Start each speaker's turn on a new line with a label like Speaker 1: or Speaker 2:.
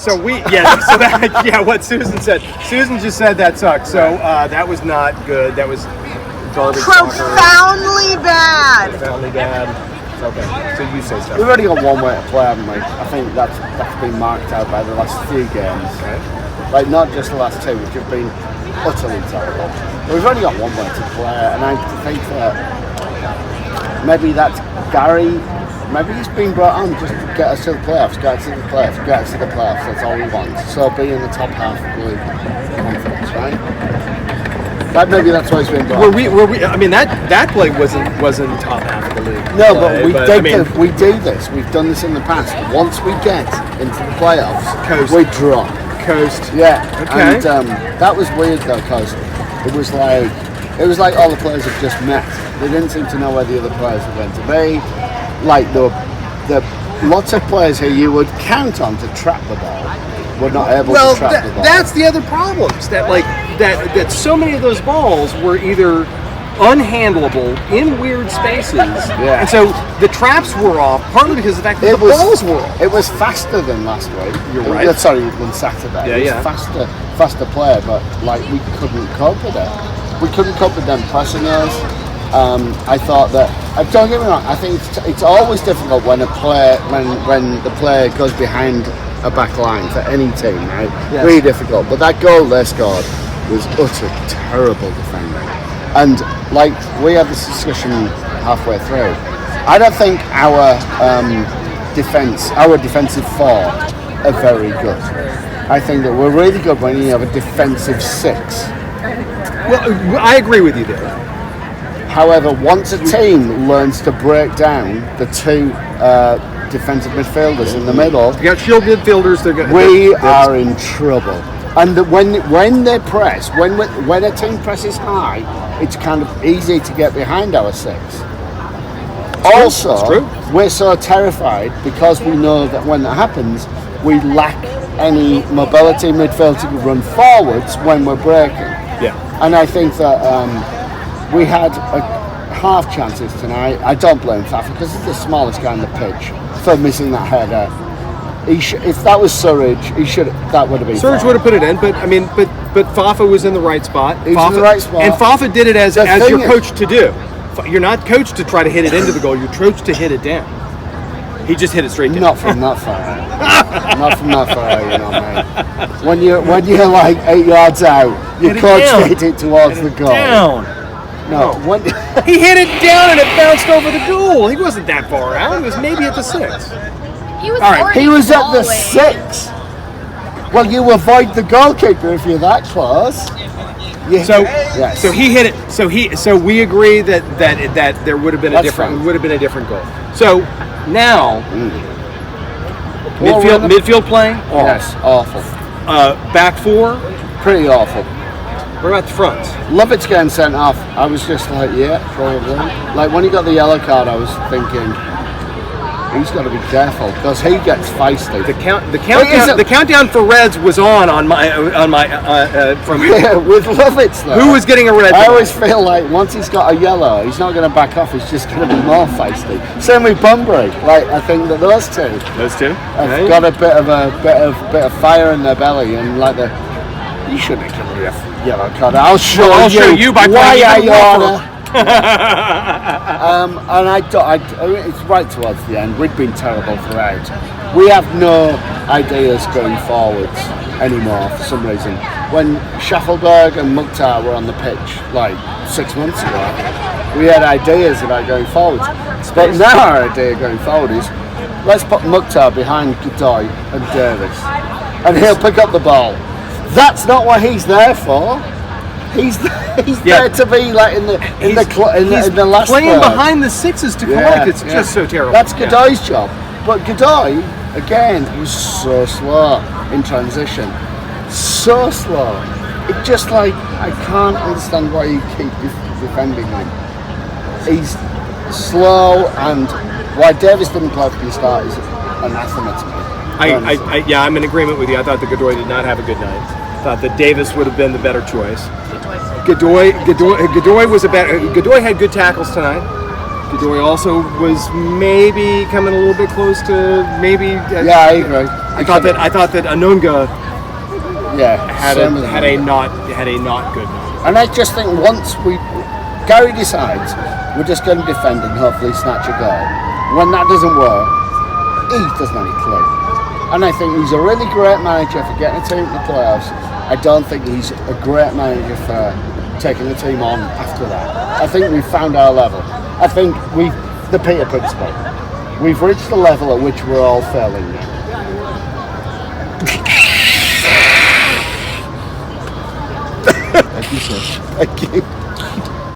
Speaker 1: So what Susan said. Susan just said that sucked. So that was not good. That was garbage.
Speaker 2: Profoundly bad.
Speaker 1: Profoundly bad. Okay. So you say stuff.
Speaker 3: We've already got one way to play, haven't we? I think that's been marked out by the last few games.
Speaker 1: Right.
Speaker 3: Like not just the last two, which have been utterly terrible. But we've only got one way to play, and I think that maybe that's Gary. Maybe he's been brought on just to get us to the playoffs, That's all we want. So be in the top half of the league conference, right? Maybe that's why he's been brought on.
Speaker 1: Were we? I mean, that play wasn't top half of the league.
Speaker 3: No, but we do this. We've done this in the past. Once we get into the playoffs, we drop.
Speaker 1: Coast.
Speaker 3: Yeah.
Speaker 1: Okay.
Speaker 3: And that was weird though, because it was like all the players had just met. They didn't seem to know where the other players were going to be. Like the lots of players who you would count on to trap the ball were not able to trap the ball.
Speaker 1: That's the other problems that so many of those balls were either unhandleable in weird spaces, and so the traps were off partly because of the fact that the balls were off.
Speaker 3: It was faster than last week.
Speaker 1: You're right.
Speaker 3: Sorry, than Saturday. It was faster player, but we couldn't cope with it. We couldn't cope with them pressing us. I thought that. Don't get me wrong. I think it's always difficult when when the player goes behind a back line for any team, right? Yes. Really difficult. But that goal they scored was utter terrible defending. And we had this discussion halfway through. I don't think our defensive four are very good. I think that we're really good when you have a defensive six.
Speaker 1: Well, I agree with you there.
Speaker 3: However, once a team learns to break down the two defensive midfielders in the middle,
Speaker 1: you got shield midfielders.
Speaker 3: We are in trouble. And when they press, when a team presses high, it's kind of easy to get behind our six. Also, we're so terrified because we know that when that happens, we lack any mobility midfield to run forwards when we're breaking.
Speaker 1: Yeah.
Speaker 3: And I think that we had half chances tonight. I don't blame Fafa because he's the smallest guy on the pitch for missing that header. If that was Surridge, that would have been.
Speaker 1: Surridge would have put it in, but Fafa was in the right spot.
Speaker 3: He's in the right spot,
Speaker 1: and Fafa did it as you're coached to do. You're not coached to try to hit it into the goal. You're coached to hit it down. He just hit it straight down.
Speaker 3: Not from that far. Not from that far, mate. When you're like 8 yards out, you're coached to hit it towards the goal.
Speaker 1: Down.
Speaker 3: No,
Speaker 1: he hit it down and it bounced over the goal. He wasn't that far out. He was maybe at the 6.
Speaker 3: He was at the 6. Well, you avoid the goalkeeper if you're that close.
Speaker 1: So he hit it. So we agree that there would have been a different goal. So now midfield playing.
Speaker 3: Yes, awful.
Speaker 1: Back four,
Speaker 3: pretty awful.
Speaker 1: What about the front?
Speaker 3: Lovett's getting sent off. I was just like, yeah, probably. Like when he got the yellow card, I was thinking, he's got to be careful because he gets feisty.
Speaker 1: The countdown for reds was on my from
Speaker 3: with Lovett's though.
Speaker 1: Who was getting a red?
Speaker 3: I always feel like once he's got a yellow, he's not going to back off. He's just going to be more feisty. Same with Bunbury. Like I think that those two have got a bit of fire in their belly and like you shouldn't have given me a yellow card. I'll show you by why I order. And it's right towards the end. We'd been terrible throughout. We have no ideas going forwards anymore for some reason. When Schaffelberg and Mukhtar were on the pitch like 6 months ago, we had ideas about going forwards. But now our idea going forward is let's put Mukhtar behind Godoy and Davis, and he'll pick up the ball. That's not what he's there for. He's there to be like in the last
Speaker 1: playing
Speaker 3: third.
Speaker 1: Behind the sixes to collect. It's just so terrible.
Speaker 3: That's Godoy's job. But Godoy again was so slow in transition. So slow. It just like I can't understand why you keep defending him. He's slow, and why Davis didn't play from the start is anathema to me.
Speaker 1: I'm in agreement with you. I thought that Godoy did not have a good night. Thought that Davis would have been the better choice. Godoy had good tackles tonight. Bedoya also was maybe coming a little bit close to maybe.
Speaker 3: Yeah, I agree.
Speaker 1: I thought that Anunga had a not good night.
Speaker 3: And I just think once Gary decides we're just going to defend and hopefully snatch a goal. When that doesn't work, he doesn't have a clue. And I think he's a really great manager for getting a team to the playoffs. I don't think he's a great manager for taking the team on after that. I think we've found our level. I think the Peter principle. We've reached the level at which we're all failing now.
Speaker 4: Thank you, sir.
Speaker 3: Thank you.